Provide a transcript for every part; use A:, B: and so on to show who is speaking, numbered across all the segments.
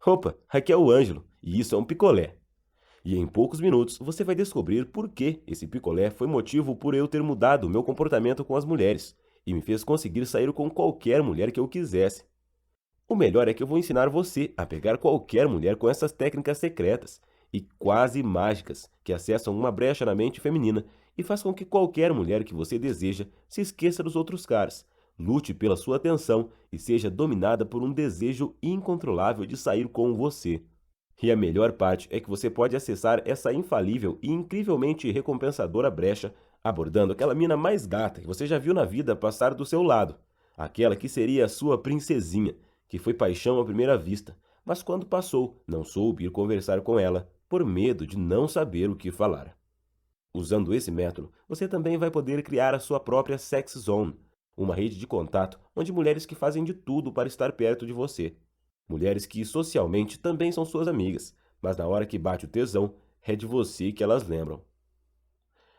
A: Opa, aqui é o Ângelo, e isso é um picolé. E em poucos minutos você vai descobrir por que esse picolé foi motivo por eu ter mudado o meu comportamento com as mulheres e me fez conseguir sair com qualquer mulher que eu quisesse. O melhor é que eu vou ensinar você a pegar qualquer mulher com essas técnicas secretas e quase mágicas que acessam uma brecha na mente feminina e faz com que qualquer mulher que você deseja se esqueça dos outros caras, lute pela sua atenção e seja dominada por um desejo incontrolável de sair com você. E a melhor parte é que você pode acessar essa infalível e incrivelmente recompensadora brecha abordando aquela mina mais gata que você já viu na vida passar do seu lado, aquela que seria a sua princesinha, que foi paixão à primeira vista, mas quando passou, não soube ir conversar com ela, por medo de não saber o que falar. Usando esse método, você também vai poder criar a sua própria Sex Zone, uma rede de contato onde mulheres que fazem de tudo para estar perto de você. Mulheres que socialmente também são suas amigas, mas na hora que bate o tesão, é de você que elas lembram.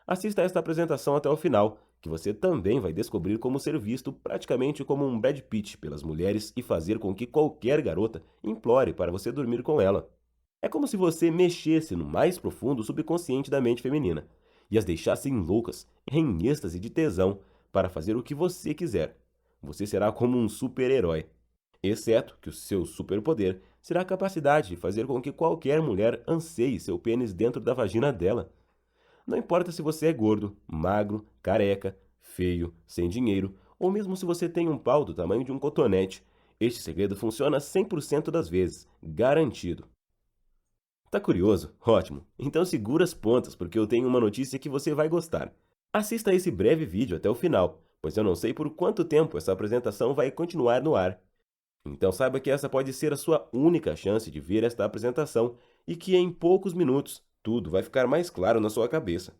A: Assista a esta apresentação até o final, que você também vai descobrir como ser visto praticamente como um Brad Pitt pelas mulheres e fazer com que qualquer garota implore para você dormir com ela. É como se você mexesse no mais profundo subconsciente da mente feminina e as deixassem loucas, em êxtase de tesão, para fazer o que você quiser. Você será como um super-herói, exceto que o seu superpoder será a capacidade de fazer com que qualquer mulher anseie seu pênis dentro da vagina dela. Não importa se você é gordo, magro, careca, feio, sem dinheiro, ou mesmo se você tem um pau do tamanho de um cotonete, este segredo funciona 100% das vezes, garantido. Tá curioso? Ótimo! Então segura as pontas, porque eu tenho uma notícia que você vai gostar. Assista a esse breve vídeo até o final, pois eu não sei por quanto tempo essa apresentação vai continuar no ar. Então saiba que essa pode ser a sua única chance de ver esta apresentação e que em poucos minutos tudo vai ficar mais claro na sua cabeça.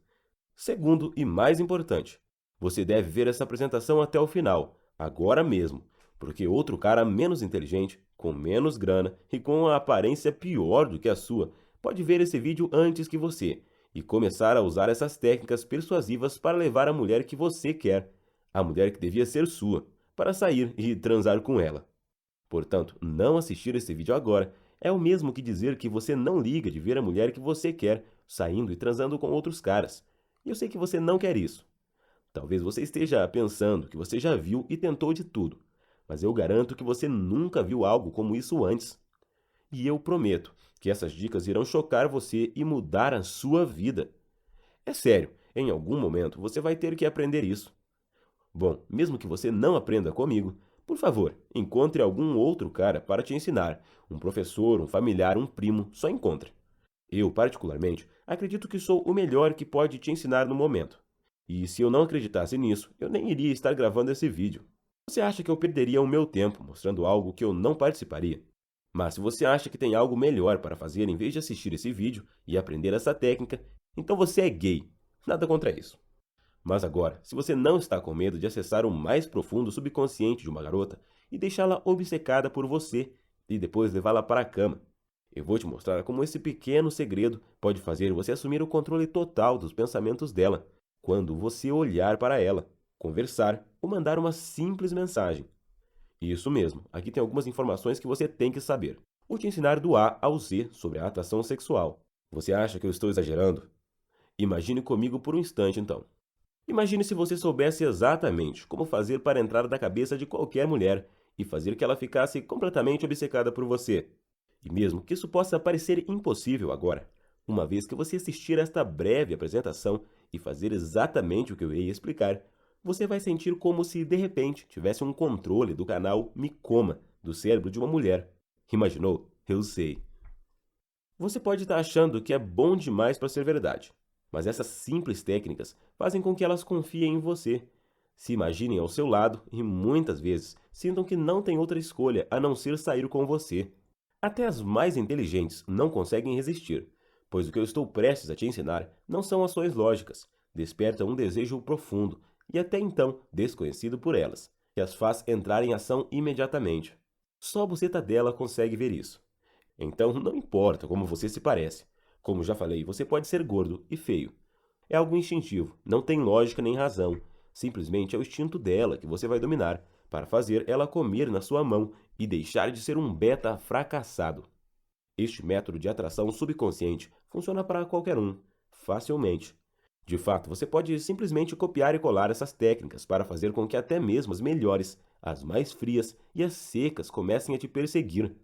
A: Segundo e mais importante, você deve ver essa apresentação até o final, agora mesmo, porque outro cara menos inteligente, com menos grana e com a aparência pior do que a sua, pode ver esse vídeo antes que você e começar a usar essas técnicas persuasivas para levar a mulher que você quer, a mulher que devia ser sua, para sair e transar com ela. Portanto, não assistir esse vídeo agora é o mesmo que dizer que você não liga de ver a mulher que você quer saindo e transando com outros caras. E eu sei que você não quer isso. Talvez você esteja pensando que você já viu e tentou de tudo, mas eu garanto que você nunca viu algo como isso antes. E eu prometo que essas dicas irão chocar você e mudar a sua vida. É sério, em algum momento você vai ter que aprender isso. Bom, mesmo que você não aprenda comigo, por favor, encontre algum outro cara para te ensinar. Um professor, um familiar, um primo, só encontre. Eu, particularmente, acredito que sou o melhor que pode te ensinar no momento. E se eu não acreditasse nisso, eu nem iria estar gravando esse vídeo. Você acha que eu perderia o meu tempo mostrando algo que eu não participaria? Mas se você acha que tem algo melhor para fazer em vez de assistir esse vídeo e aprender essa técnica, então você é gay. Nada contra isso. Mas agora, se você não está com medo de acessar o mais profundo subconsciente de uma garota e deixá-la obcecada por você e depois levá-la para a cama, eu vou te mostrar como esse pequeno segredo pode fazer você assumir o controle total dos pensamentos dela quando você olhar para ela, conversar ou mandar uma simples mensagem. Isso mesmo, aqui tem algumas informações que você tem que saber. Vou te ensinar do A ao Z sobre a atração sexual. Você acha que eu estou exagerando? Imagine comigo por um instante então. Imagine se você soubesse exatamente como fazer para entrar na cabeça de qualquer mulher e fazer que ela ficasse completamente obcecada por você. E mesmo que isso possa parecer impossível agora, uma vez que você assistir esta breve apresentação e fazer exatamente o que eu ia explicar, você vai sentir como se de repente tivesse um controle do canal Me Coma do cérebro de uma mulher. Imaginou? Eu sei. Você pode estar achando que é bom demais para ser verdade, mas essas simples técnicas fazem com que elas confiem em você, se imaginem ao seu lado e muitas vezes sintam que não tem outra escolha a não ser sair com você. Até as mais inteligentes não conseguem resistir, pois o que eu estou prestes a te ensinar não são ações lógicas, despertam um desejo profundo e até então desconhecido por elas, que as faz entrar em ação imediatamente. Só a buceta dela consegue ver isso. Então, não importa como você se parece. Como já falei, você pode ser gordo e feio. É algo instintivo, não tem lógica nem razão. Simplesmente é o instinto dela que você vai dominar, para fazer ela comer na sua mão e deixar de ser um beta fracassado. Este método de atração subconsciente funciona para qualquer um, facilmente. De fato, você pode simplesmente copiar e colar essas técnicas para fazer com que até mesmo as melhores, as mais frias e as secas comecem a te perseguir.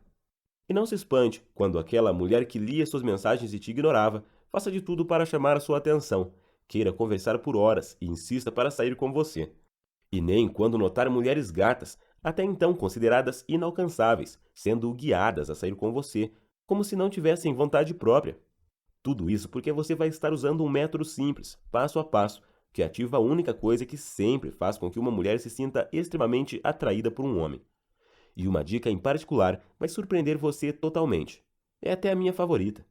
A: E não se espante quando aquela mulher que lia suas mensagens e te ignorava faça de tudo para chamar a sua atenção, queira conversar por horas e insista para sair com você. E nem quando notar mulheres gatas, até então consideradas inalcançáveis, sendo guiadas a sair com você, como se não tivessem vontade própria. Tudo isso porque você vai estar usando um método simples, passo a passo, que ativa a única coisa que sempre faz com que uma mulher se sinta extremamente atraída por um homem. E uma dica em particular vai surpreender você totalmente. É até a minha favorita.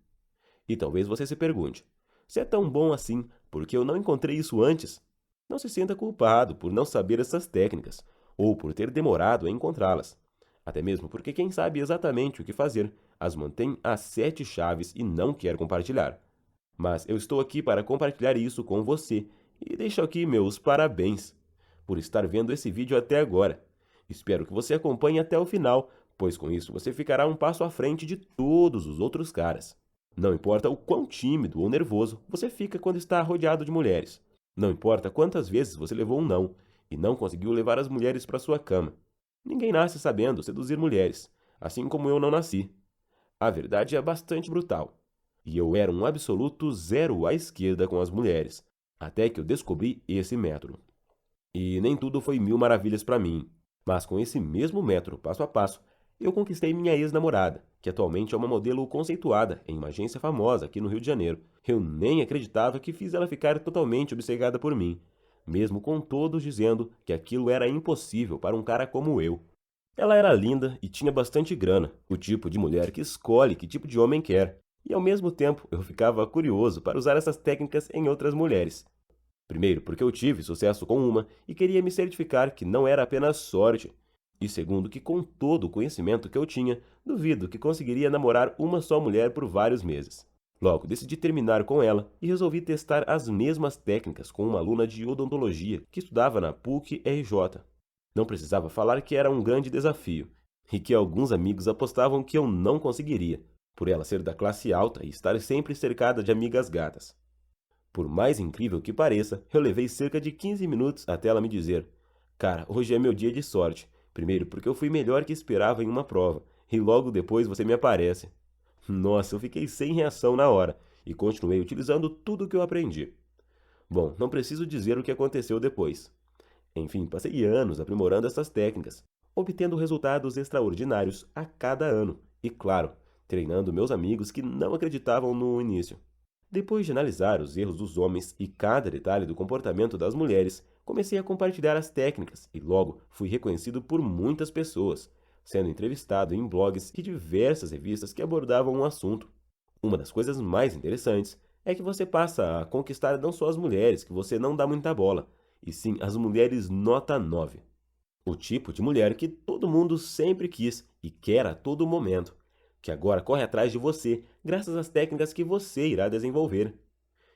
A: E talvez você se pergunte: se é tão bom assim, por que eu não encontrei isso antes? Não se sinta culpado por não saber essas técnicas, ou por ter demorado a encontrá-las. Até mesmo porque quem sabe exatamente o que fazer as mantém às 7 chaves e não quer compartilhar. Mas eu estou aqui para compartilhar isso com você e deixo aqui meus parabéns por estar vendo esse vídeo até agora. Espero que você acompanhe até o final, pois com isso você ficará um passo à frente de todos os outros caras. Não importa o quão tímido ou nervoso você fica quando está rodeado de mulheres. Não importa quantas vezes você levou um não e não conseguiu levar as mulheres para sua cama. Ninguém nasce sabendo seduzir mulheres, assim como eu não nasci. A verdade é bastante brutal. E eu era um absoluto zero à esquerda com as mulheres, até que eu descobri esse método. E nem tudo foi mil maravilhas para mim, mas com esse mesmo método, passo a passo, eu conquistei minha ex-namorada, que atualmente é uma modelo conceituada em uma agência famosa aqui no Rio de Janeiro. Eu nem acreditava que fiz ela ficar totalmente obcecada por mim, mesmo com todos dizendo que aquilo era impossível para um cara como eu. Ela era linda e tinha bastante grana, o tipo de mulher que escolhe que tipo de homem quer, e ao mesmo tempo eu ficava curioso para usar essas técnicas em outras mulheres. Primeiro, porque eu tive sucesso com uma e queria me certificar que não era apenas sorte. E segundo, que com todo o conhecimento que eu tinha, duvido que conseguiria namorar uma só mulher por vários meses. Logo, decidi terminar com ela e resolvi testar as mesmas técnicas com uma aluna de odontologia que estudava na PUC-RJ. Não precisava falar que era um grande desafio, e que alguns amigos apostavam que eu não conseguiria, por ela ser da classe alta e estar sempre cercada de amigas gatas. Por mais incrível que pareça, eu levei cerca de 15 minutos até ela me dizer: "Cara, hoje é meu dia de sorte. Primeiro porque eu fui melhor que esperava em uma prova, e logo depois você me aparece." Nossa, eu fiquei sem reação na hora, e continuei utilizando tudo o que eu aprendi. Bom, não preciso dizer o que aconteceu depois. Enfim, passei anos aprimorando essas técnicas, obtendo resultados extraordinários a cada ano, e claro, treinando meus amigos que não acreditavam no início. Depois de analisar os erros dos homens e cada detalhe do comportamento das mulheres, comecei a compartilhar as técnicas e logo fui reconhecido por muitas pessoas, sendo entrevistado em blogs e diversas revistas que abordavam o assunto. Uma das coisas mais interessantes é que você passa a conquistar não só as mulheres que você não dá muita bola, e sim as mulheres nota 9. O tipo de mulher que todo mundo sempre quis e quer a todo momento, que agora corre atrás de você graças às técnicas que você irá desenvolver.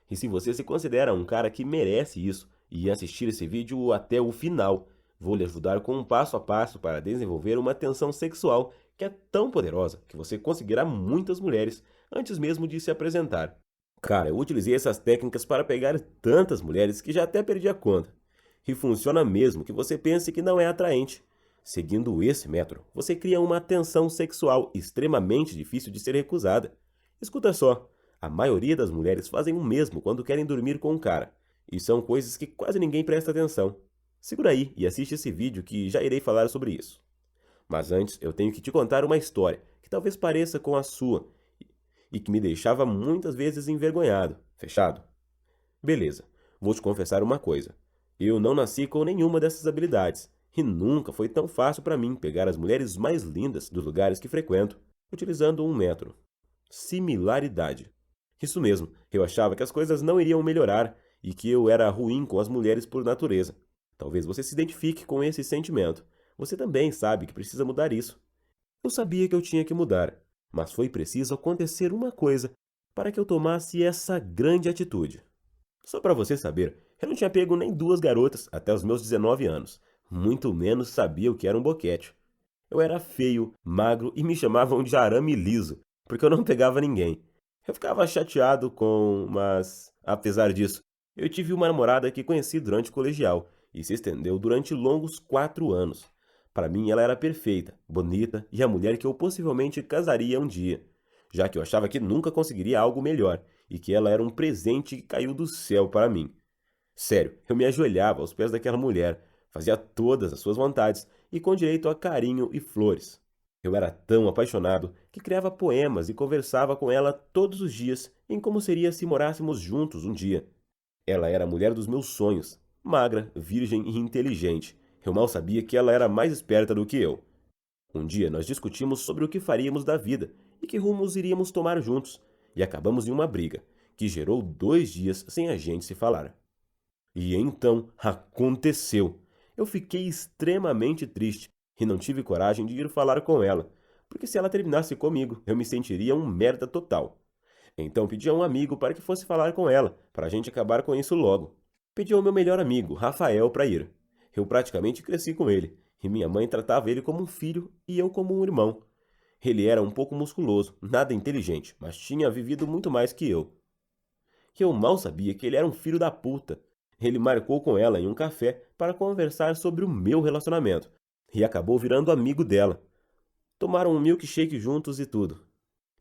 A: E se você se considera um cara que merece isso e assistir esse vídeo até o final, vou lhe ajudar com um passo a passo para desenvolver uma tensão sexual que é tão poderosa que você conseguirá muitas mulheres antes mesmo de se apresentar. Cara, eu utilizei essas técnicas para pegar tantas mulheres que já até perdi a conta. E funciona mesmo que você pense que não é atraente. Seguindo esse método, você cria uma tensão sexual extremamente difícil de ser recusada. Escuta só, a maioria das mulheres fazem o mesmo quando querem dormir com um cara, e são coisas que quase ninguém presta atenção. Segura aí e assiste esse vídeo que já irei falar sobre isso. Mas antes, eu tenho que te contar uma história que talvez pareça com a sua e que me deixava muitas vezes envergonhado. Fechado? Beleza, vou te confessar uma coisa. Eu não nasci com nenhuma dessas habilidades, e nunca foi tão fácil para mim pegar as mulheres mais lindas dos lugares que frequento, utilizando um método: similaridade. Isso mesmo, eu achava que as coisas não iriam melhorar e que eu era ruim com as mulheres por natureza. Talvez você se identifique com esse sentimento. Você também sabe que precisa mudar isso. Eu sabia que eu tinha que mudar, mas foi preciso acontecer uma coisa para que eu tomasse essa grande atitude. Só para você saber, eu não tinha pego nem 2 garotas até os meus 19 anos, muito menos sabia o que era um boquete. Eu era feio, magro e me chamavam de arame liso, porque eu não pegava ninguém. Eu ficava chateado mas, apesar disso, eu tive uma namorada que conheci durante o colegial e se estendeu durante longos 4 anos. Para mim, ela era perfeita, bonita e a mulher que eu possivelmente casaria um dia, já que eu achava que nunca conseguiria algo melhor e que ela era um presente que caiu do céu para mim. Sério, eu me ajoelhava aos pés daquela mulher, fazia todas as suas vontades e com direito a carinho e flores. Eu era tão apaixonado que criava poemas e conversava com ela todos os dias em como seria se morássemos juntos um dia. Ela era a mulher dos meus sonhos, magra, virgem e inteligente. Eu mal sabia que ela era mais esperta do que eu. Um dia nós discutimos sobre o que faríamos da vida e que rumos iríamos tomar juntos, e acabamos em uma briga, que gerou 2 dias sem a gente se falar. E então aconteceu. Eu fiquei extremamente triste e não tive coragem de ir falar com ela, porque se ela terminasse comigo, eu me sentiria um merda total. Então pedi a um amigo para que fosse falar com ela, para a gente acabar com isso logo. Pedi ao meu melhor amigo, Rafael, para ir. Eu praticamente cresci com ele, e minha mãe tratava ele como um filho e eu como um irmão. Ele era um pouco musculoso, nada inteligente, mas tinha vivido muito mais que eu. E eu mal sabia que ele era um filho da puta. Ele marcou com ela em um café para conversar sobre o meu relacionamento, e acabou virando amigo dela. Tomaram um milkshake juntos e tudo.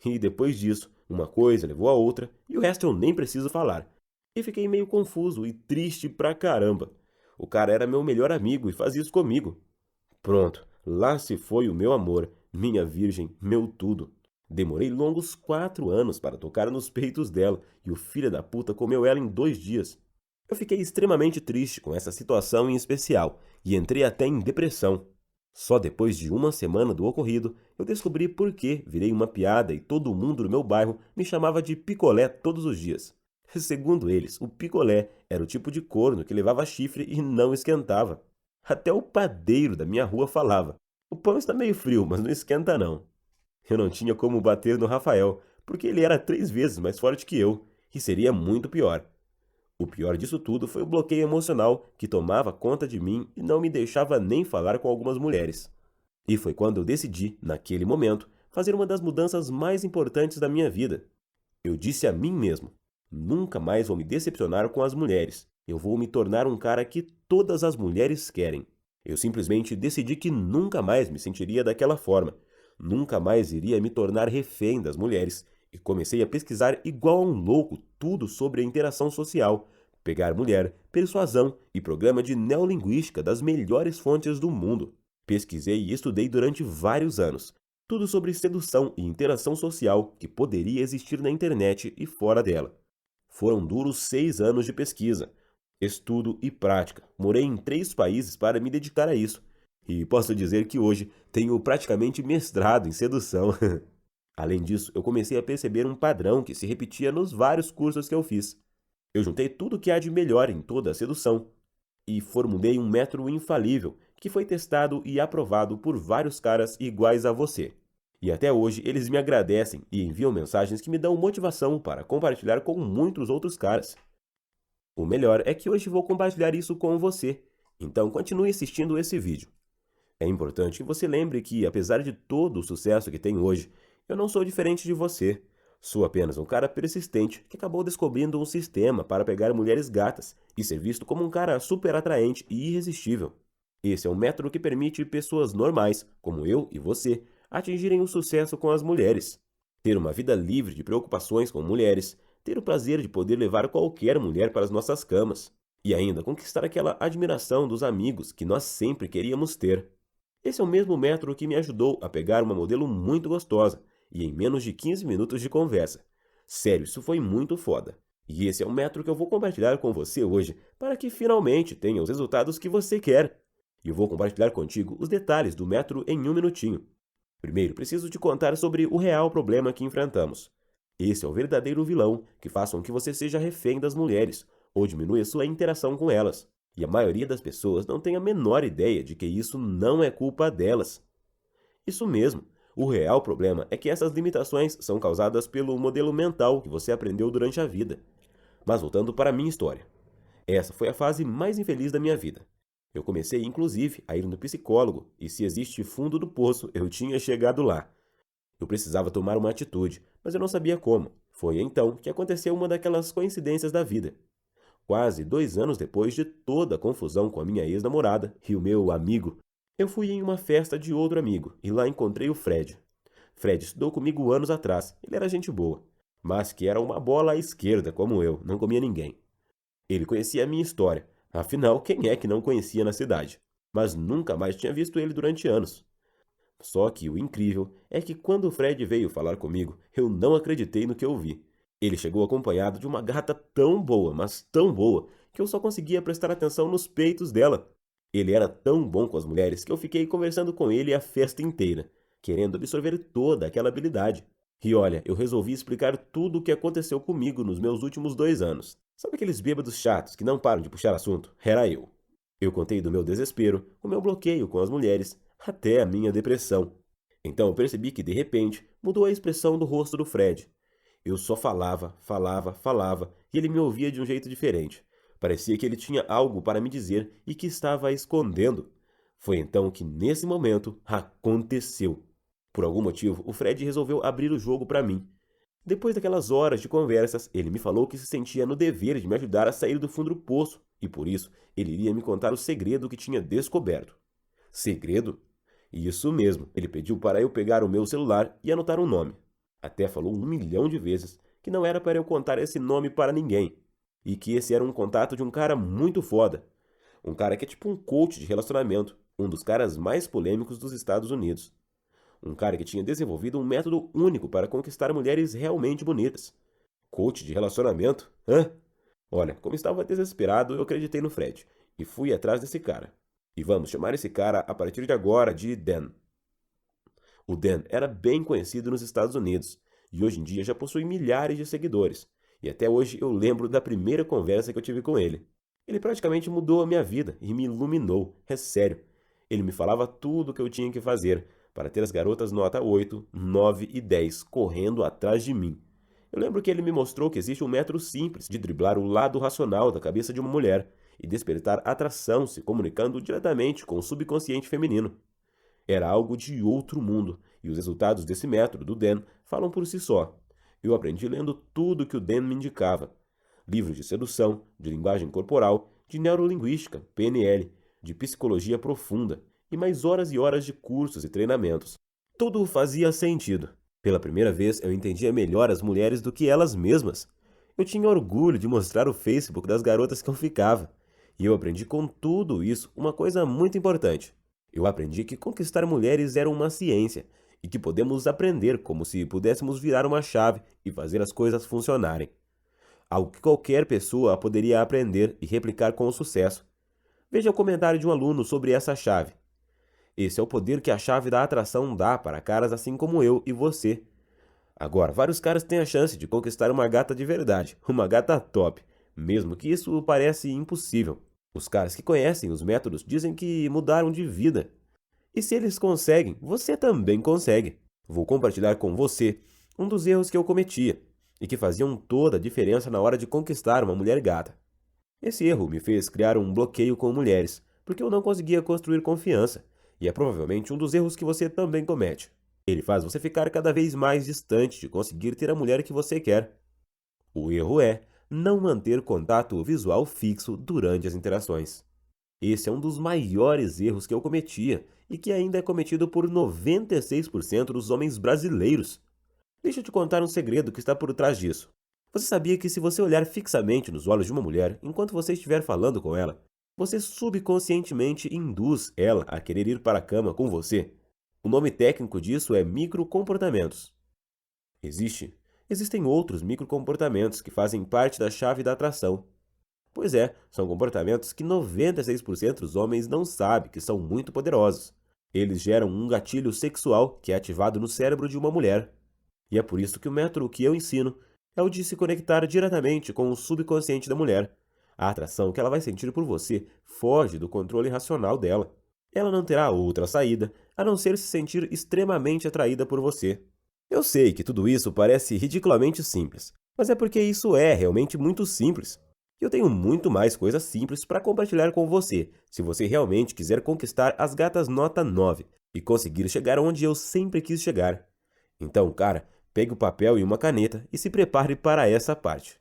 A: E depois disso, uma coisa levou a outra, e o resto eu nem preciso falar. E fiquei meio confuso e triste pra caramba. O cara era meu melhor amigo e fazia isso comigo. Pronto, lá se foi o meu amor, minha virgem, meu tudo. Demorei longos 4 anos para tocar nos peitos dela, e o filho da puta comeu ela em 2 dias. Eu fiquei extremamente triste com essa situação em especial, e entrei até em depressão. Só depois de uma semana do ocorrido, eu descobri por que virei uma piada e todo mundo do meu bairro me chamava de picolé todos os dias. Segundo eles, o picolé era o tipo de corno que levava chifre e não esquentava. Até o padeiro da minha rua falava: "O pão está meio frio, mas não esquenta não." Eu não tinha como bater no Rafael, porque ele era 3 vezes mais forte que eu, e seria muito pior. O pior disso tudo foi o bloqueio emocional que tomava conta de mim e não me deixava nem falar com algumas mulheres. E foi quando eu decidi, naquele momento, fazer uma das mudanças mais importantes da minha vida. Eu disse a mim mesmo: nunca mais vou me decepcionar com as mulheres. Eu vou me tornar um cara que todas as mulheres querem. Eu simplesmente decidi que nunca mais me sentiria daquela forma. Nunca mais iria me tornar refém das mulheres. E comecei a pesquisar igual a um louco tudo sobre a interação social, pegar mulher, persuasão e programa de neolinguística das melhores fontes do mundo. Pesquisei e estudei durante vários anos, tudo sobre sedução e interação social que poderia existir na internet e fora dela. Foram duros 6 anos de pesquisa, estudo e prática. Morei em 3 países para me dedicar a isso. E posso dizer que hoje tenho praticamente mestrado em sedução. Além disso, eu comecei a perceber um padrão que se repetia nos vários cursos que eu fiz. Eu juntei tudo o que há de melhor em toda a sedução e formulei um método infalível que foi testado e aprovado por vários caras iguais a você. E até hoje eles me agradecem e enviam mensagens que me dão motivação para compartilhar com muitos outros caras. O melhor é que hoje vou compartilhar isso com você, então continue assistindo esse vídeo. É importante que você lembre que, apesar de todo o sucesso que tenho hoje, eu não sou diferente de você. Sou apenas um cara persistente que acabou descobrindo um sistema para pegar mulheres gatas e ser visto como um cara super atraente e irresistível. Esse é um método que permite pessoas normais, como eu e você, atingirem o sucesso com as mulheres. Ter uma vida livre de preocupações com mulheres, ter o prazer de poder levar qualquer mulher para as nossas camas e ainda conquistar aquela admiração dos amigos que nós sempre queríamos ter. Esse é o mesmo método que me ajudou a pegar uma modelo muito gostosa e em menos de 15 minutos de conversa. Sério, isso foi muito foda. E esse é o método que eu vou compartilhar com você hoje para que finalmente tenha os resultados que você quer. E eu vou compartilhar contigo os detalhes do método em um minutinho. Primeiro, preciso te contar sobre o real problema que enfrentamos. Esse é o verdadeiro vilão que faz com que você seja refém das mulheres ou diminua sua interação com elas. E a maioria das pessoas não tem a menor ideia de que isso não é culpa delas. Isso mesmo, o real problema é que essas limitações são causadas pelo modelo mental que você aprendeu durante a vida. Mas voltando para a minha história. Essa foi a fase mais infeliz da minha vida. Eu comecei, inclusive, a ir no psicólogo, e se existe fundo do poço, eu tinha chegado lá. Eu precisava tomar uma atitude, mas eu não sabia como. Foi então que aconteceu uma daquelas coincidências da vida. Quase 2 anos depois de toda a confusão com a minha ex-namorada e o meu amigo, eu fui em uma festa de outro amigo e lá encontrei o Fred. Fred estudou comigo anos atrás, ele era gente boa, mas que era uma bola à esquerda como eu, não comia ninguém. Ele conhecia a minha história, afinal, quem é que não conhecia na cidade? Mas nunca mais tinha visto ele durante anos. Só que o incrível é que quando o Fred veio falar comigo, eu não acreditei no que eu vi. Ele chegou acompanhado de uma gata tão boa, mas tão boa, que eu só conseguia prestar atenção nos peitos dela. Ele era tão bom com as mulheres que eu fiquei conversando com ele a festa inteira, querendo absorver toda aquela habilidade. E olha, eu resolvi explicar tudo o que aconteceu comigo nos meus últimos 2 anos. Sabe aqueles bêbados chatos que não param de puxar assunto? Era eu. Eu contei do meu desespero, o meu bloqueio com as mulheres, até a minha depressão. Então eu percebi que, de repente, mudou a expressão do rosto do Fred. Eu só falava, falava, falava, e ele me ouvia de um jeito diferente. Parecia que ele tinha algo para me dizer e que estava escondendo. Foi então que, nesse momento, aconteceu. Por algum motivo, o Fred resolveu abrir o jogo para mim. Depois daquelas horas de conversas, ele me falou que se sentia no dever de me ajudar a sair do fundo do poço, e por isso ele iria me contar o segredo que tinha descoberto. Segredo? Isso mesmo, ele pediu para eu pegar o meu celular e anotar um nome. Até falou 1 milhão de vezes que não era para eu contar esse nome para ninguém, e que esse era um contato de um cara muito foda. Um cara que é tipo um coach de relacionamento, um dos caras mais polêmicos dos Estados Unidos. Um cara que tinha desenvolvido um método único para conquistar mulheres realmente bonitas. Coach de relacionamento? Hã? Olha, como estava desesperado, eu acreditei no Fred e fui atrás desse cara. E vamos chamar esse cara a partir de agora de Dan. O Dan era bem conhecido nos Estados Unidos e hoje em dia já possui milhares de seguidores. E até hoje eu lembro da primeira conversa que eu tive com ele. Ele praticamente mudou a minha vida e me iluminou, é sério. Ele me falava tudo o que eu tinha que fazer para ter as garotas nota 8, 9 e 10 correndo atrás de mim. Eu lembro que ele me mostrou que existe um método simples de driblar o lado racional da cabeça de uma mulher e despertar atração se comunicando diretamente com o subconsciente feminino. Era algo de outro mundo, e os resultados desse método do Dan falam por si só. Eu aprendi lendo tudo que o Dan me indicava. Livros de sedução, de linguagem corporal, de neurolinguística, PNL, de psicologia profunda, e mais horas e horas de cursos e treinamentos. Tudo fazia sentido. Pela primeira vez, eu entendia melhor as mulheres do que elas mesmas. Eu tinha orgulho de mostrar o Facebook das garotas que eu ficava. E eu aprendi com tudo isso uma coisa muito importante. Eu aprendi que conquistar mulheres era uma ciência e que podemos aprender como se pudéssemos virar uma chave e fazer as coisas funcionarem. Algo que qualquer pessoa poderia aprender e replicar com sucesso. Veja o comentário de um aluno sobre essa chave. Esse é o poder que a chave da atração dá para caras assim como eu e você. Agora, vários caras têm a chance de conquistar uma gata de verdade, uma gata top, mesmo que isso pareça impossível. Os caras que conhecem os métodos dizem que mudaram de vida. E se eles conseguem, você também consegue. Vou compartilhar com você um dos erros que eu cometia e que faziam toda a diferença na hora de conquistar uma mulher gata. Esse erro me fez criar um bloqueio com mulheres, porque eu não conseguia construir confiança, e é provavelmente um dos erros que você também comete. Ele faz você ficar cada vez mais distante de conseguir ter a mulher que você quer. O erro é não manter contato visual fixo durante as interações. Esse é um dos maiores erros que eu cometia e que ainda é cometido por 96% dos homens brasileiros. Deixa eu te contar um segredo que está por trás disso. Você sabia que se você olhar fixamente nos olhos de uma mulher enquanto você estiver falando com ela, você subconscientemente induz ela a querer ir para a cama com você? O nome técnico disso é microcomportamentos. Existem outros microcomportamentos que fazem parte da chave da atração. Pois é, são comportamentos que 96% dos homens não sabem que são muito poderosos. Eles geram um gatilho sexual que é ativado no cérebro de uma mulher. E é por isso que o método que eu ensino é o de se conectar diretamente com o subconsciente da mulher. A atração que ela vai sentir por você foge do controle racional dela. Ela não terá outra saída a não ser se sentir extremamente atraída por você. Eu sei que tudo isso parece ridiculamente simples, mas é porque isso é realmente muito simples. Eu tenho muito mais coisas simples para compartilhar com você, se você realmente quiser conquistar as gatas nota 9 e conseguir chegar onde eu sempre quis chegar. Então, cara, pegue o papel e uma caneta e se prepare para essa parte.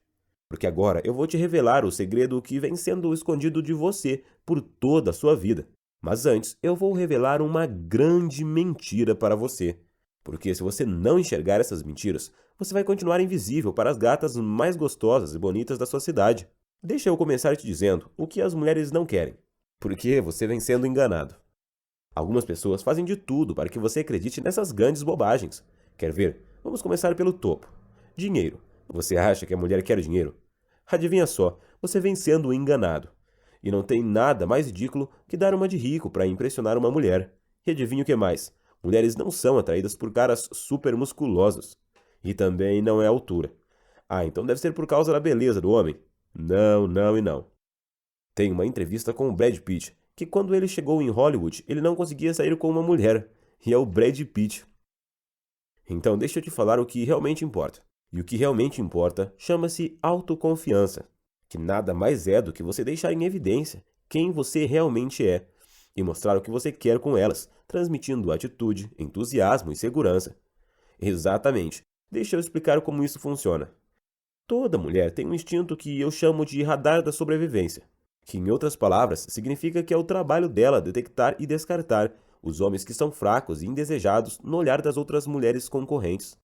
A: Porque agora eu vou te revelar o segredo que vem sendo escondido de você por toda a sua vida. Mas antes, eu vou revelar uma grande mentira para você. Porque se você não enxergar essas mentiras, você vai continuar invisível para as gatas mais gostosas e bonitas da sua cidade. Deixa eu começar te dizendo o que as mulheres não querem. Porque você vem sendo enganado. Algumas pessoas fazem de tudo para que você acredite nessas grandes bobagens. Quer ver? Vamos começar pelo topo. Dinheiro. Você acha que a mulher quer dinheiro? Adivinha só, você vem sendo enganado. E não tem nada mais ridículo que dar uma de rico para impressionar uma mulher. E adivinha o que mais? Mulheres não são atraídas por caras super musculosos. E também não é a altura. Ah, então deve ser por causa da beleza do homem? Não, não e não. Tem uma entrevista com o Brad Pitt, que quando ele chegou em Hollywood, ele não conseguia sair com uma mulher. E é o Brad Pitt. Então deixa eu te falar o que realmente importa. E o que realmente importa chama-se autoconfiança, que nada mais é do que você deixar em evidência quem você realmente é e mostrar o que você quer com elas, transmitindo atitude, entusiasmo e segurança. Exatamente. Deixa eu explicar como isso funciona. Toda mulher tem um instinto que eu chamo de radar da sobrevivência, que em outras palavras significa que é o trabalho dela detectar e descartar os homens que são fracos e indesejados no olhar das outras mulheres concorrentes.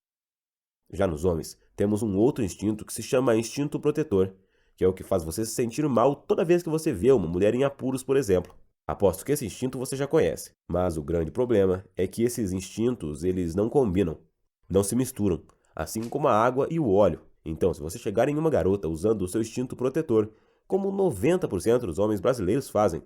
A: Já nos homens, temos um outro instinto que se chama instinto protetor, que é o que faz você se sentir mal toda vez que você vê uma mulher em apuros, por exemplo. Aposto que esse instinto você já conhece, mas o grande problema é que esses instintos, eles não combinam, não se misturam, assim como a água e o óleo. Então, se você chegar em uma garota usando o seu instinto protetor, como 90% dos homens brasileiros fazem,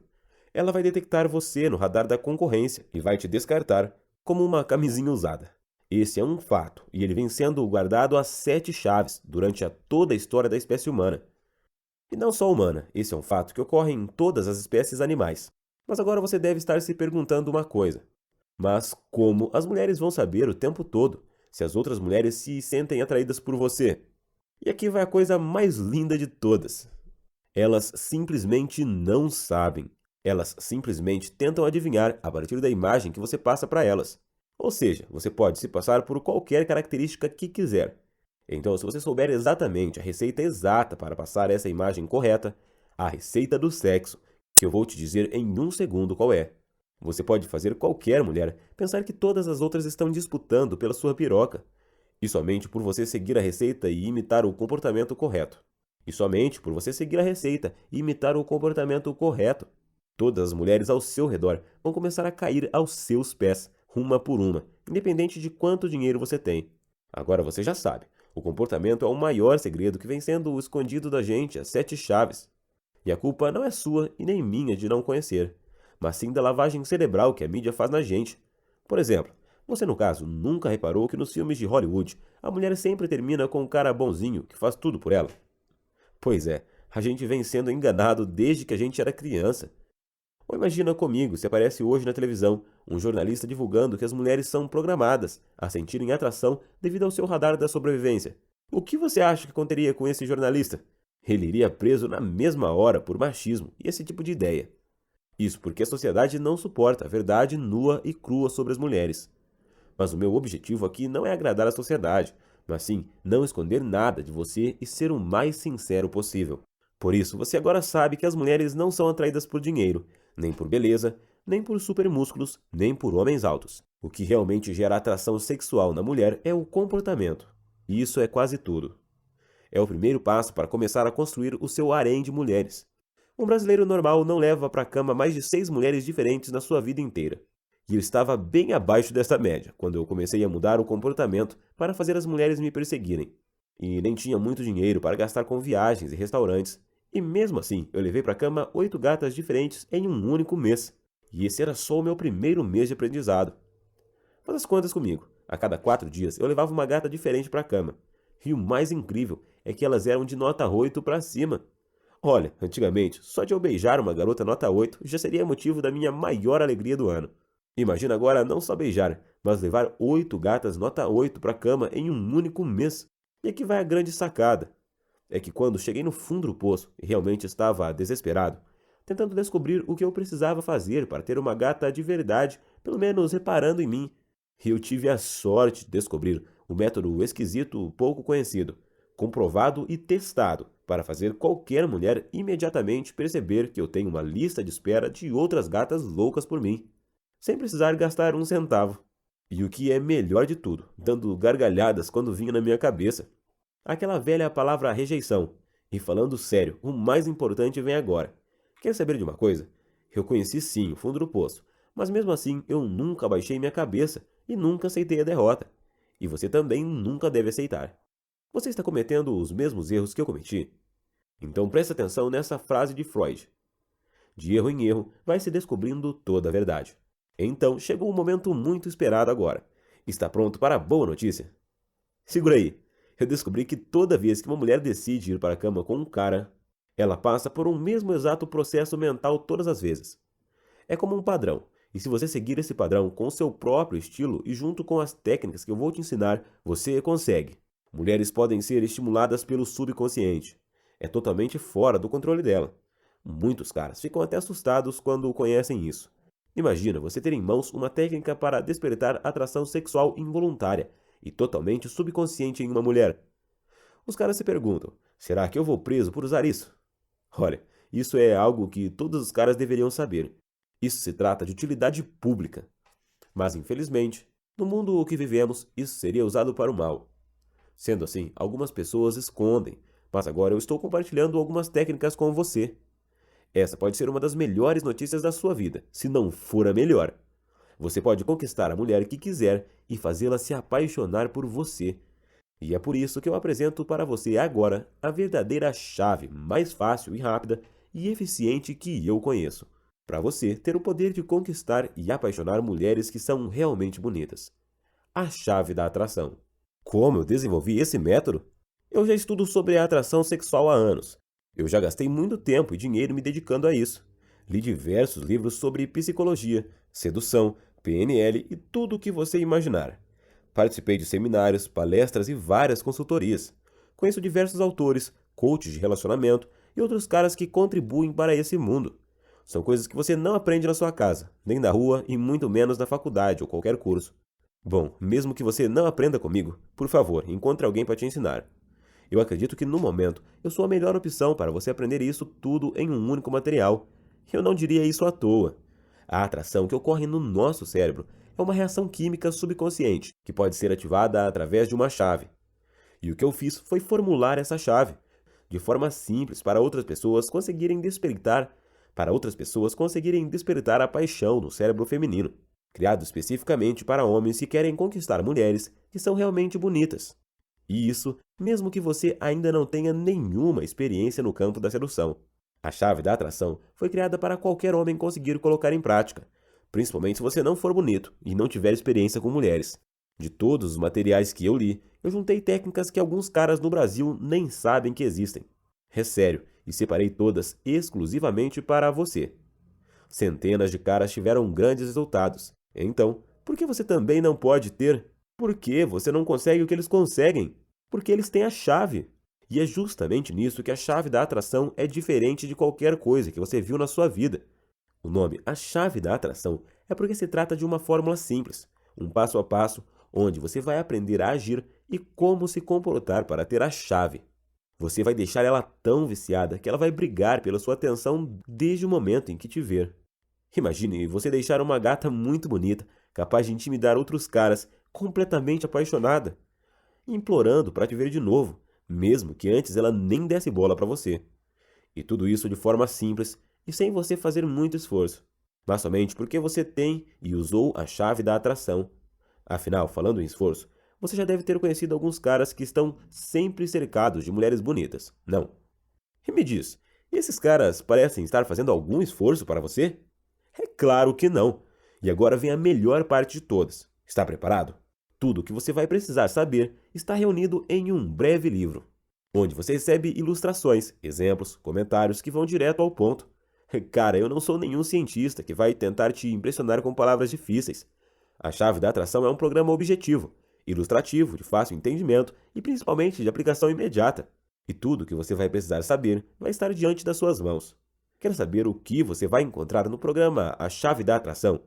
A: ela vai detectar você no radar da concorrência e vai te descartar como uma camisinha usada. Esse é um fato, e ele vem sendo guardado a 7 chaves durante toda a história da espécie humana. E não só humana, esse é um fato que ocorre em todas as espécies animais. Mas agora você deve estar se perguntando uma coisa. Mas como as mulheres vão saber o tempo todo se as outras mulheres se sentem atraídas por você? E aqui vai a coisa mais linda de todas. Elas simplesmente não sabem. Elas simplesmente tentam adivinhar a partir da imagem que você passa para elas. Ou seja, você pode se passar por qualquer característica que quiser. Então, se você souber exatamente a receita exata para passar essa imagem correta, a receita do sexo, que eu vou te dizer em um segundo qual é, você pode fazer qualquer mulher pensar que todas as outras estão disputando pela sua piroca. E somente por você seguir a receita e imitar o comportamento correto. E somente por você seguir a receita e imitar o comportamento correto. Todas as mulheres ao seu redor vão começar a cair aos seus pés, uma por uma, independente de quanto dinheiro você tem. Agora você já sabe, o comportamento é o maior segredo que vem sendo escondido da gente, as 7 chaves. E a culpa não é sua e nem minha de não conhecer, mas sim da lavagem cerebral que a mídia faz na gente. Por exemplo, você no caso nunca reparou que nos filmes de Hollywood a mulher sempre termina com um cara bonzinho que faz tudo por ela? Pois é, a gente vem sendo enganado desde que a gente era criança. Ou imagina comigo se aparece hoje na televisão um jornalista divulgando que as mulheres são programadas a sentirem atração devido ao seu radar da sobrevivência. O que você acha que aconteceria com esse jornalista? Ele iria preso na mesma hora por machismo e esse tipo de ideia. Isso porque a sociedade não suporta a verdade nua e crua sobre as mulheres. Mas o meu objetivo aqui não é agradar a sociedade, mas sim não esconder nada de você e ser o mais sincero possível. Por isso, você agora sabe que as mulheres não são atraídas por dinheiro, nem por beleza, nem por supermúsculos, nem por homens altos. O que realmente gera atração sexual na mulher é o comportamento. E isso é quase tudo. É o primeiro passo para começar a construir o seu harém de mulheres. Um brasileiro normal não leva para a cama mais de 6 mulheres diferentes na sua vida inteira. E eu estava bem abaixo dessa média quando eu comecei a mudar o comportamento para fazer as mulheres me perseguirem. E nem tinha muito dinheiro para gastar com viagens e restaurantes. E mesmo assim, eu levei para a cama 8 gatas diferentes em um único mês. E esse era só o meu primeiro mês de aprendizado. Faz as contas comigo. A cada 4 dias eu levava uma gata diferente para a cama. E o mais incrível é que elas eram de nota 8 para cima. Olha, antigamente, só de eu beijar uma garota nota 8 já seria motivo da minha maior alegria do ano. Imagina agora não só beijar, mas levar 8 gatas nota 8 para a cama em um único mês. E aqui vai a grande sacada. É que quando cheguei no fundo do poço e realmente estava desesperado, tentando descobrir o que eu precisava fazer para ter uma gata de verdade, pelo menos reparando em mim, Eu tive a sorte de descobrir um método esquisito pouco conhecido, comprovado e testado para fazer qualquer mulher imediatamente perceber que eu tenho uma lista de espera de outras gatas loucas por mim, sem precisar gastar um centavo. E o que é melhor de tudo, dando gargalhadas quando vinha na minha cabeça. Aquela velha palavra rejeição. E falando sério, o mais importante vem agora. Quer saber de uma coisa? Eu conheci sim o fundo do poço, mas mesmo assim eu nunca baixei minha cabeça e nunca aceitei a derrota. E você também nunca deve aceitar. Você está cometendo os mesmos erros que eu cometi? Então preste atenção nessa frase de Freud. De erro em erro vai se descobrindo toda a verdade. Então chegou um momento muito esperado agora. Está pronto para a boa notícia? Segura aí. Eu descobri que toda vez que uma mulher decide ir para a cama com um cara, ela passa por um mesmo exato processo mental todas as vezes. É como um padrão, e se você seguir esse padrão com seu próprio estilo e junto com as técnicas que eu vou te ensinar, você consegue. Mulheres podem ser estimuladas pelo subconsciente. É totalmente fora do controle dela. Muitos caras ficam até assustados quando conhecem isso. Imagina você ter em mãos uma técnica para despertar atração sexual involuntária e totalmente subconsciente em uma mulher. Os caras se perguntam: será que eu vou preso por usar isso? Olha, isso é algo que todos os caras deveriam saber. Isso se trata de utilidade pública. Mas, infelizmente, no mundo que vivemos, isso seria usado para o mal. Sendo assim, algumas pessoas escondem, mas agora eu estou compartilhando algumas técnicas com você. Essa pode ser uma das melhores notícias da sua vida, se não for a melhor. Você pode conquistar a mulher que quiser e fazê-la se apaixonar por você. E é por isso que eu apresento para você agora a verdadeira chave mais fácil e rápida e eficiente que eu conheço, para você ter o poder de conquistar e apaixonar mulheres que são realmente bonitas. A chave da atração. Como eu desenvolvi esse método? Eu já estudo sobre a atração sexual há anos. Eu já gastei muito tempo e dinheiro me dedicando a isso. Li diversos livros sobre psicologia, sedução, PNL e tudo o que você imaginar. Participei de seminários, palestras e várias consultorias. Conheço diversos autores, coaches de relacionamento e outros caras que contribuem para esse mundo. São coisas que você não aprende na sua casa, nem na rua e muito menos na faculdade ou qualquer curso. Bom, mesmo que você não aprenda comigo, por favor, encontre alguém para te ensinar. Eu acredito que no momento eu sou a melhor opção para você aprender isso tudo em um único material. Eu não diria isso à toa. A atração que ocorre no nosso cérebro é uma reação química subconsciente que pode ser ativada através de uma chave. E o que eu fiz foi formular essa chave de forma simples para outras pessoas conseguirem despertar a paixão no cérebro feminino, criado especificamente para homens que querem conquistar mulheres que são realmente bonitas. E isso, mesmo que você ainda não tenha nenhuma experiência no campo da sedução. A chave da atração foi criada para qualquer homem conseguir colocar em prática, principalmente se você não for bonito e não tiver experiência com mulheres. De todos os materiais que eu li, eu juntei técnicas que alguns caras no Brasil nem sabem que existem. É sério, e separei todas exclusivamente para você. Centenas de caras tiveram grandes resultados. Então, por que você também não pode ter? Por que você não consegue o que eles conseguem? Porque eles têm a chave. E é justamente nisso que a chave da atração é diferente de qualquer coisa que você viu na sua vida. O nome, a chave da atração, é porque se trata de uma fórmula simples, um passo a passo, onde você vai aprender a agir e como se comportar para ter a chave. Você vai deixar ela tão viciada que ela vai brigar pela sua atenção desde o momento em que te ver. Imagine você deixar uma gata muito bonita, capaz de intimidar outros caras, completamente apaixonada, implorando para te ver de novo, mesmo que antes ela nem desse bola para você. E tudo isso de forma simples e sem você fazer muito esforço, mas somente porque você tem e usou a chave da atração. Afinal, falando em esforço, você já deve ter conhecido alguns caras que estão sempre cercados de mulheres bonitas, não? E me diz, esses caras parecem estar fazendo algum esforço para você? É claro que não. E agora vem a melhor parte de todas. Está preparado? Tudo o que você vai precisar saber está reunido em um breve livro, onde você recebe ilustrações, exemplos, comentários que vão direto ao ponto. Cara, eu não sou nenhum cientista que vai tentar te impressionar com palavras difíceis. A chave da atração é um programa objetivo, ilustrativo, de fácil entendimento e principalmente de aplicação imediata. E tudo o que você vai precisar saber vai estar diante das suas mãos. Quer saber o que você vai encontrar no programa A Chave da Atração?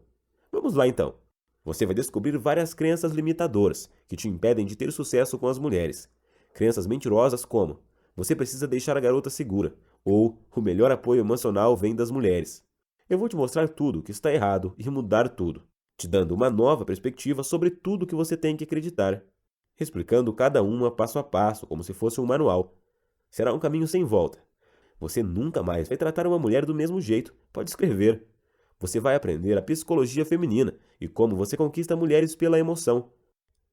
A: Vamos lá então! Você vai descobrir várias crenças limitadoras que te impedem de ter sucesso com as mulheres. Crenças mentirosas como: você precisa deixar a garota segura, ou o melhor apoio emocional vem das mulheres. Eu vou te mostrar tudo o que está errado e mudar tudo, te dando uma nova perspectiva sobre tudo que você tem que acreditar, explicando cada uma passo a passo, como se fosse um manual. Será um caminho sem volta. Você nunca mais vai tratar uma mulher do mesmo jeito, pode escrever. Você vai aprender a psicologia feminina e como você conquista mulheres pela emoção.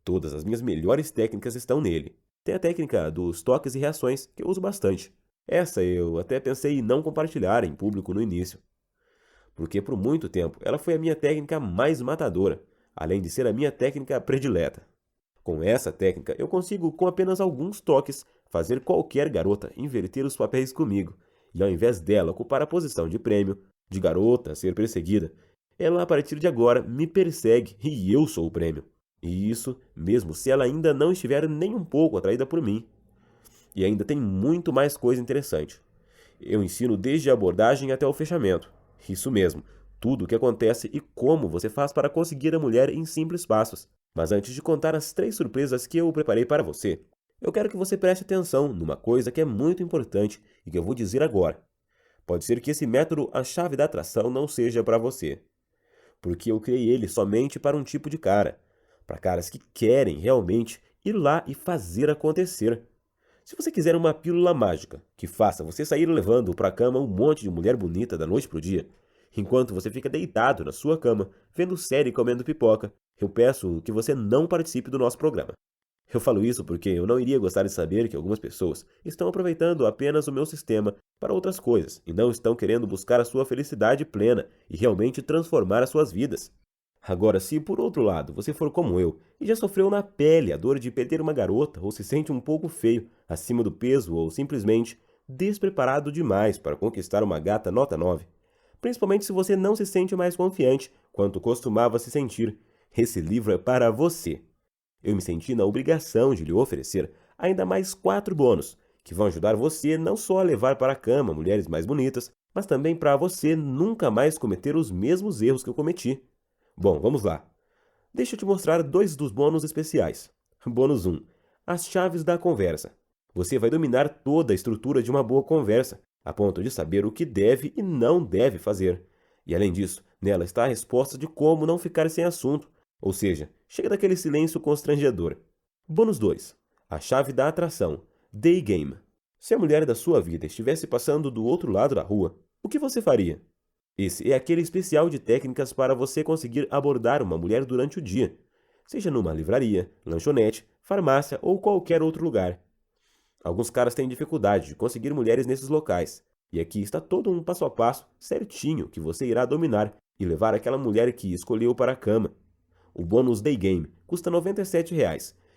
A: Todas as minhas melhores técnicas estão nele. Tem a técnica dos toques e reações, que eu uso bastante. Essa eu até pensei em não compartilhar em público no início, porque por muito tempo ela foi a minha técnica mais matadora, além de ser a minha técnica predileta. Com essa técnica, eu consigo, com apenas alguns toques, fazer qualquer garota inverter os papéis comigo, e ao invés dela ocupar a posição de prêmio, de garota a ser perseguida, ela a partir de agora me persegue e eu sou o prêmio. E isso, mesmo se ela ainda não estiver nem um pouco atraída por mim. E ainda tem muito mais coisa interessante. Eu ensino desde a abordagem até o fechamento. Isso mesmo, tudo o que acontece e como você faz para conseguir a mulher em simples passos. Mas antes de contar as 3 surpresas que eu preparei para você, eu quero que você preste atenção numa coisa que é muito importante e que eu vou dizer agora. Pode ser que esse método, a chave da atração, não seja para você, porque eu criei ele somente para um tipo de cara, para caras que querem realmente ir lá e fazer acontecer. Se você quiser uma pílula mágica que faça você sair levando para a cama um monte de mulher bonita da noite pro dia, enquanto você fica deitado na sua cama, vendo série e comendo pipoca, eu peço que você não participe do nosso programa. Eu falo isso porque eu não iria gostar de saber que algumas pessoas estão aproveitando apenas o meu sistema para outras coisas e não estão querendo buscar a sua felicidade plena e realmente transformar as suas vidas. Agora, se por outro lado você for como eu e já sofreu na pele a dor de perder uma garota ou se sente um pouco feio, acima do peso ou simplesmente despreparado demais para conquistar uma gata nota 9, principalmente se você não se sente mais confiante quanto costumava se sentir, esse livro é para você. Eu me senti na obrigação de lhe oferecer ainda mais 4 bônus, que vão ajudar você não só a levar para a cama mulheres mais bonitas, mas também para você nunca mais cometer os mesmos erros que eu cometi. Bom, vamos lá. Deixa eu te mostrar 2 dos bônus especiais. Bônus 1. As chaves da conversa. Você vai dominar toda a estrutura de uma boa conversa, a ponto de saber o que deve e não deve fazer. E além disso, nela está a resposta de como não ficar sem assunto, ou seja, chega daquele silêncio constrangedor. Bônus 2. A chave da atração. Day Game. Se a mulher da sua vida estivesse passando do outro lado da rua, o que você faria? Esse é aquele especial de técnicas para você conseguir abordar uma mulher durante o dia, seja numa livraria, lanchonete, farmácia ou qualquer outro lugar. Alguns caras têm dificuldade de conseguir mulheres nesses locais, e aqui está todo um passo a passo certinho que você irá dominar e levar aquela mulher que escolheu para a cama. O bônus Day Game custa R$ 97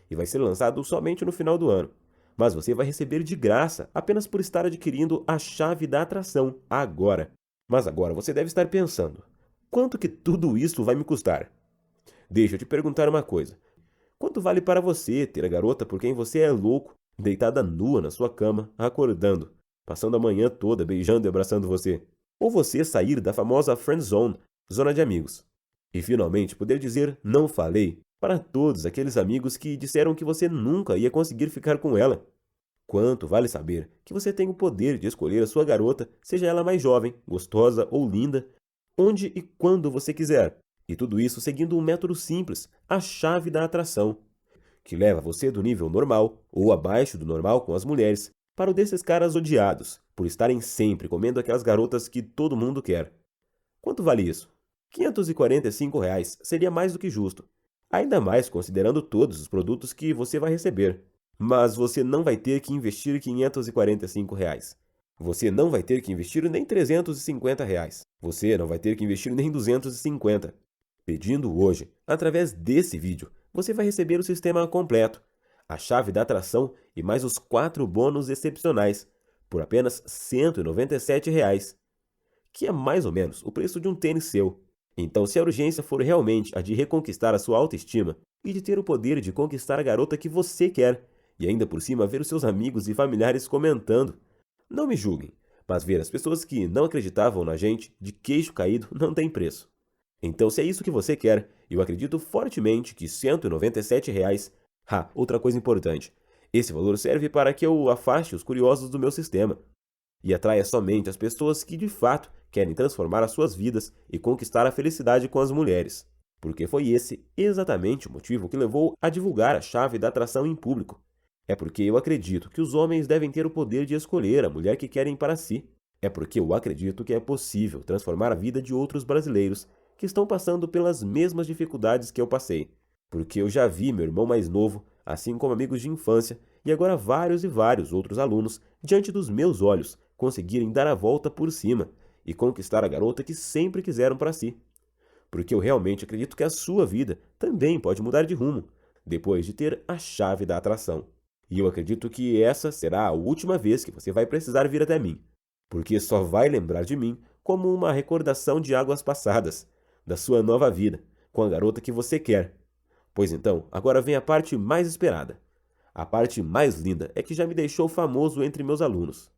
A: e vai ser lançado somente no final do ano, mas você vai receber de graça apenas por estar adquirindo a chave da atração agora. Mas agora você deve estar pensando, quanto que tudo isso vai me custar? Deixa eu te perguntar uma coisa. Quanto vale para você ter a garota por quem você é louco, deitada nua na sua cama, acordando, passando a manhã toda beijando e abraçando você? Ou você sair da famosa friend zone, zona de amigos? E finalmente poder dizer não falei para todos aqueles amigos que disseram que você nunca ia conseguir ficar com ela? Quanto vale saber que você tem o poder de escolher a sua garota, seja ela mais jovem, gostosa ou linda, onde e quando você quiser. E tudo isso seguindo um método simples, a chave da atração, que leva você do nível normal ou abaixo do normal com as mulheres para o desses caras odiados, por estarem sempre comendo aquelas garotas que todo mundo quer. Quanto vale isso? R$ 545 seria mais do que justo, ainda mais considerando todos os produtos que você vai receber. Mas você não vai ter que investir R$ 545. Você não vai ter que investir nem R$ 350. Você não vai ter que investir nem 250. Pedindo hoje, através desse vídeo, você vai receber o sistema completo, a chave da atração e mais os 4 bônus excepcionais, por apenas R$ 197, que é mais ou menos o preço de um tênis seu. Então, se a urgência for realmente a de reconquistar a sua autoestima e de ter o poder de conquistar a garota que você quer, e ainda por cima ver os seus amigos e familiares comentando, não me julguem, mas ver as pessoas que não acreditavam na gente de queixo caído não tem preço. Então, se é isso que você quer, Eu acredito fortemente que R$ 197. Outra coisa importante. Esse valor serve para que eu afaste os curiosos do meu sistema e atraia somente as pessoas que de fato querem transformar as suas vidas e conquistar a felicidade com as mulheres. Porque foi esse exatamente o motivo que levou a divulgar a chave da atração em público. É porque eu acredito que os homens devem ter o poder de escolher a mulher que querem para si. É porque eu acredito que é possível transformar a vida de outros brasileiros que estão passando pelas mesmas dificuldades que eu passei. Porque eu já vi meu irmão mais novo, assim como amigos de infância, e agora vários e vários outros alunos, diante dos meus olhos, conseguirem dar a volta por cima e conquistar a garota que sempre quiseram para si. Porque eu realmente acredito que a sua vida também pode mudar de rumo, depois de ter a chave da atração. E eu acredito que essa será a última vez que você vai precisar vir até mim, porque só vai lembrar de mim como uma recordação de águas passadas, da sua nova vida, com a garota que você quer. Pois então, agora vem a parte mais esperada. A parte mais linda é que já me deixou famoso entre meus alunos.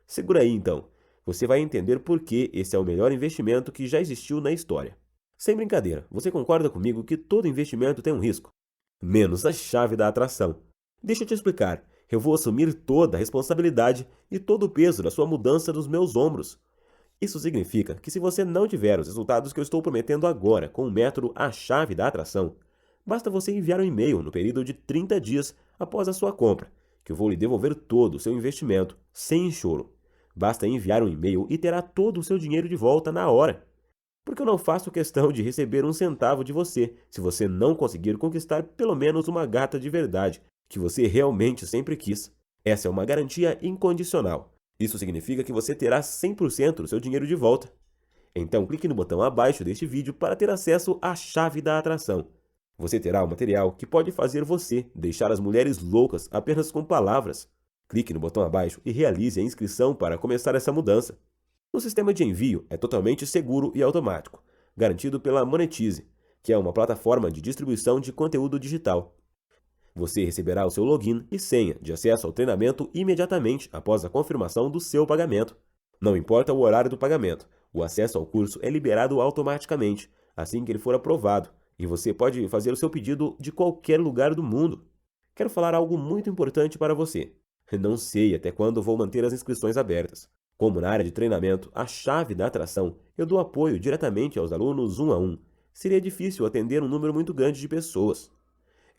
A: Segura aí então, você vai entender por que esse é o melhor investimento que já existiu na história. Sem brincadeira, você concorda comigo que todo investimento tem um risco? Menos a chave da atração. Deixa eu te explicar, eu vou assumir toda a responsabilidade e todo o peso da sua mudança dos meus ombros. Isso significa que se você não tiver os resultados que eu estou prometendo agora com o método A Chave da Atração, basta você enviar um e-mail no período de 30 dias após a sua compra, que eu vou lhe devolver todo o seu investimento, sem choro. Basta enviar um e-mail e terá todo o seu dinheiro de volta na hora. Porque eu não faço questão de receber um centavo de você, se você não conseguir conquistar pelo menos uma gata de verdade, que você realmente sempre quis. Essa é uma garantia incondicional. Isso significa que você terá 100% do seu dinheiro de volta. Então clique no botão abaixo deste vídeo para ter acesso à chave da atração. Você terá um material que pode fazer você deixar as mulheres loucas apenas com palavras. Clique no botão abaixo e realize a inscrição para começar essa mudança. O sistema de envio é totalmente seguro e automático, garantido pela Monetize, que é uma plataforma de distribuição de conteúdo digital. Você receberá o seu login e senha de acesso ao treinamento imediatamente após a confirmação do seu pagamento. Não importa o horário do pagamento, o acesso ao curso é liberado automaticamente, assim que ele for aprovado, e você pode fazer o seu pedido de qualquer lugar do mundo. Quero falar algo muito importante para você. Não sei até quando vou manter as inscrições abertas. Como na área de treinamento, a chave da atração, eu dou apoio diretamente aos alunos 1 a 1. Seria difícil atender um número muito grande de pessoas.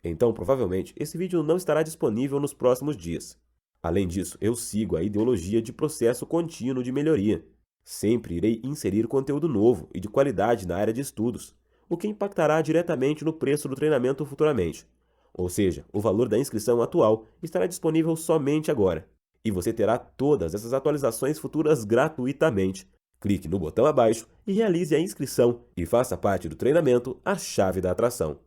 A: Então, provavelmente, esse vídeo não estará disponível nos próximos dias. Além disso, eu sigo a ideologia de processo contínuo de melhoria. Sempre irei inserir conteúdo novo e de qualidade na área de estudos, o que impactará diretamente no preço do treinamento futuramente. Ou seja, o valor da inscrição atual estará disponível somente agora. E você terá todas essas atualizações futuras gratuitamente. Clique no botão abaixo e realize a inscrição e faça parte do treinamento A Chave da Atração.